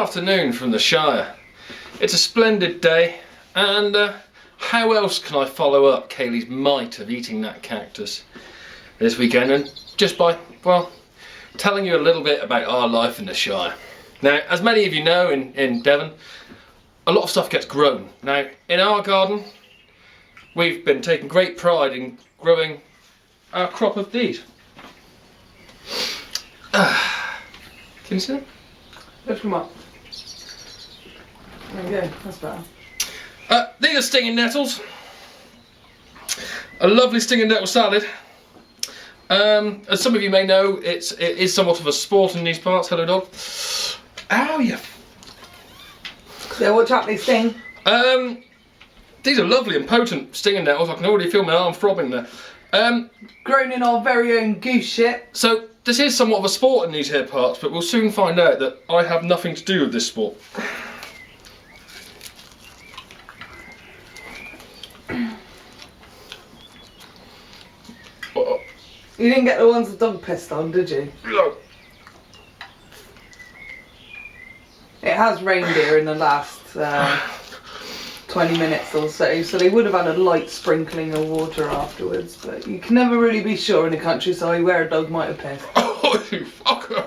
afternoon from the Shire. It's a splendid day, and how else can I follow up Kaylee's might of eating that cactus this weekend? And just by, well, telling you a little bit about our life in the Shire. Now, as many of you know, in Devon, a lot of stuff gets grown. Now, in our garden, we've been taking great pride in growing our crop of these. Can you see them? Lift them up. There you go, that's better. These are stinging nettles. A lovely stinging nettle salad. As some of you may know, it is somewhat of a sport in these parts. Hello, dog. Ow, yeah. So watch out, they sting. These are lovely and potent stinging nettles. I can already feel my arm throbbing there. Grown in our very own goose shit. So this is somewhat of a sport in these here parts, but we'll soon find out that I have nothing to do with this sport. You didn't get the ones the dog pissed on, did you? No. It has rained here in the last 20 minutes or so, so they would have had a light sprinkling of water afterwards, but you can never really be sure in the countryside where a dog might have pissed. Oh, you fucker!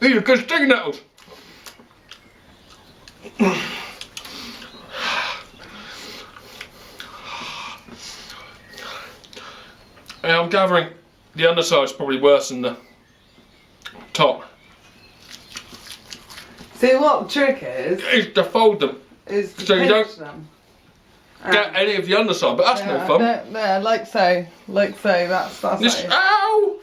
These are good stinging nettles. Yeah, I'm gathering the underside's probably worse than the top. See what the trick is To fold them to so you pinch don't them. get any of the underside, but that's no fun. Yeah, like so, that's This, it. ow!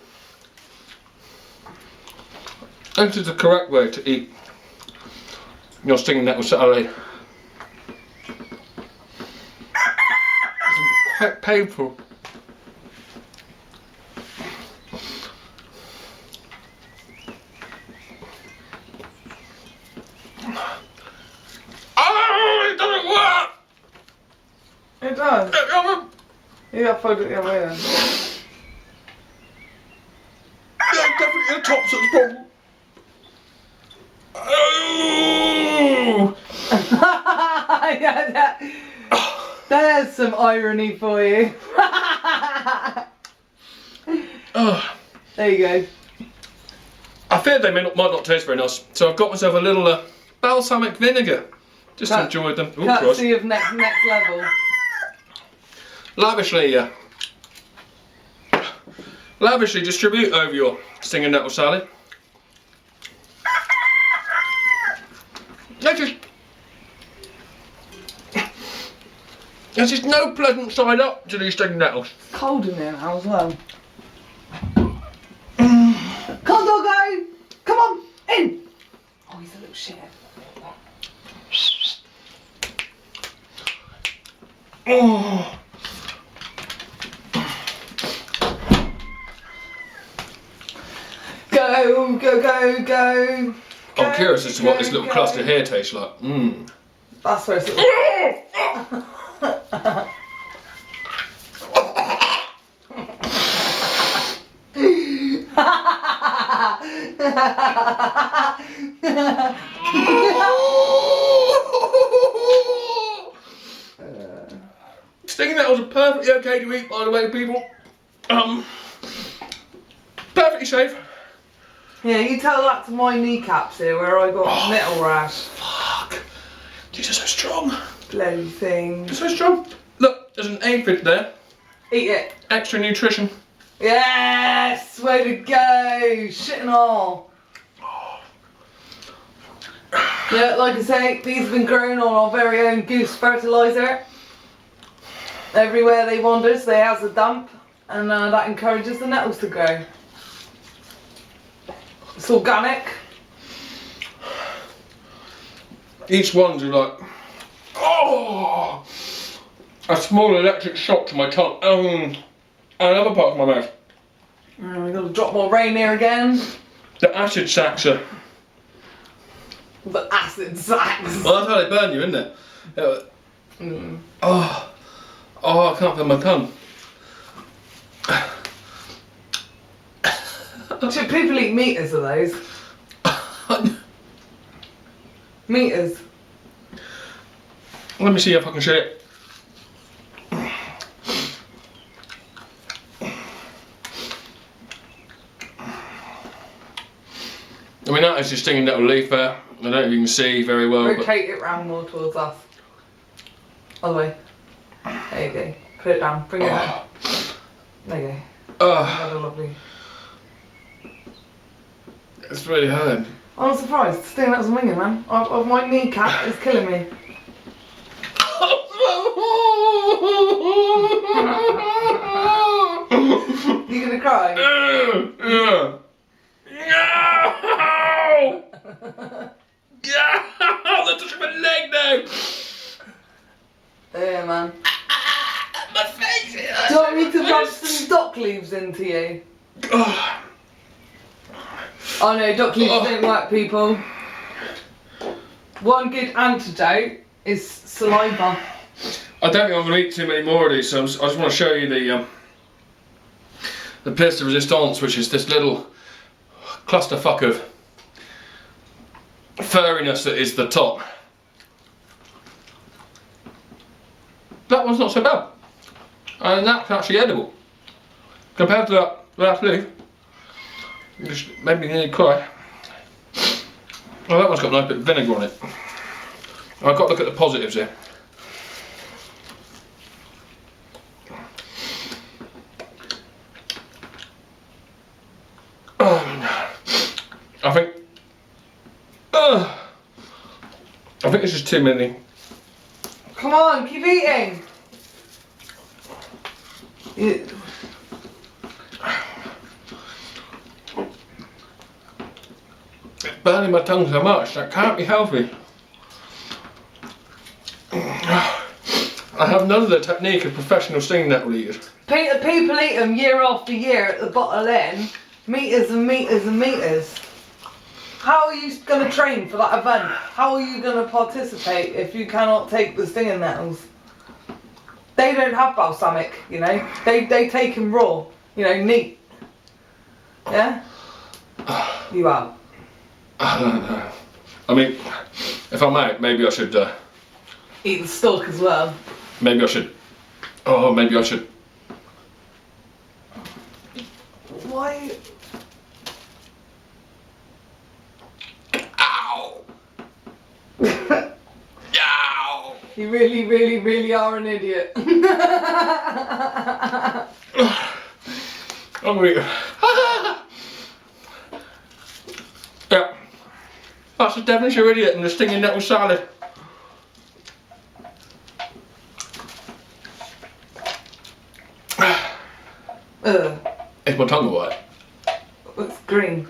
This is the correct way to eat your stinging nettle salad. It's quite painful. Oh, it doesn't work! It does. You got to fold it the other way then. Yeah, definitely the top's the problem. Oh! Yeah, there's some irony for you. Oh. There you go. I feared they might not taste very nice, so I've got myself a little balsamic vinegar just to enjoy them. Ooh, Courtesy of next level. Lavishly distribute over your stinging nettle salad. There's just no pleasant side up to these stinging nettles. It's cold in there now as well. Come on, doggo! Come on, in! Oh, he's a little shit. Oh. Go, go, go, go. I'm curious as to what this little cluster here tastes like. Mmm. That's where it's Stinging nettles are perfectly okay to eat, by the way, people. Perfectly safe. Yeah, you tell that to my kneecaps here where I got nettle rash. Fuck. These are so strong. Bloody thing. They're so strong. Look, there's an aphid there. Eat it. Extra nutrition. Yes! Way to go! Shit and all. Yeah, like I say, these have been grown on our very own goose fertiliser. Everywhere they wanders, they has a dump, and that encourages the nettles to grow. It's organic. Each one's like, oh, a small electric shock to my tongue and other parts of my mouth. We've got to drop more rain here again. The acid sacs are. The acid sacs. Well, that's how they burn you, isn't it? Oh, I can't feel my tongue. Should people eat meters of those? Meters. Let me see if I can show it. I mean, that is just stinging little leaf there. I don't know if you can see very well. Rotate it round more towards us. Other way. There you go. Put it down. Bring it down. There you go. That's lovely. It's really hurting. I'm surprised. Stinging that was winging, man. Of my kneecap is killing me. You gonna cry? No! They're touching my leg now! Yeah, man. My face! Do you want me to rub some dock leaves into you? Oh no, dock leaves don't work, people. One good antidote is saliva. I don't think I'm going to eat too many more of these, so I just want to show you the pièce de résistance, which is this little clusterfuck of furriness that is the top. That one's not so bad, and that's actually edible compared to that last leaf. It just made me nearly cry. Well, that one's got a nice bit of vinegar on it. I've got to look at the positives here. I think this is too many. Come on, keep eating. It's burning my tongue so much, that can't be healthy. I have none of the technique of professional stinging nettle eaters. People eat them year after year at the bottle end, meters and meters and meters. How are you going to train for that event? How are you going to participate if you cannot take the stinging nettles? They don't have balsamic, you know. They take them raw, you know, neat. Yeah? You out. I don't know. I mean, if I'm out, maybe I should... eat the stalk as well. Maybe I should... Oh, maybe I should... Why? Ow! Ow! You really, really, really are an idiot. I'm gonna... Yeah. That's a Devonshire idiot and the stinging nettle salad. Is my tongue alright? It's green.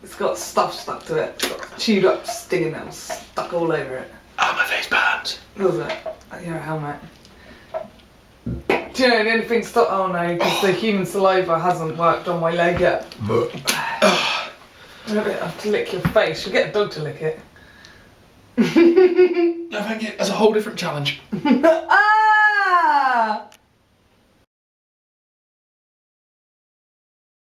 It's got stuff stuck to it. It's got chewed up stinging nettles stuck all over it. Oh, my face burns. Does it? You're a helmet. Do you know the only thing stuck? Oh no, because the human saliva hasn't worked on my leg yet. I have to lick your face. You'll get a dog to lick it. No, thank you. That's a whole different challenge. Ah!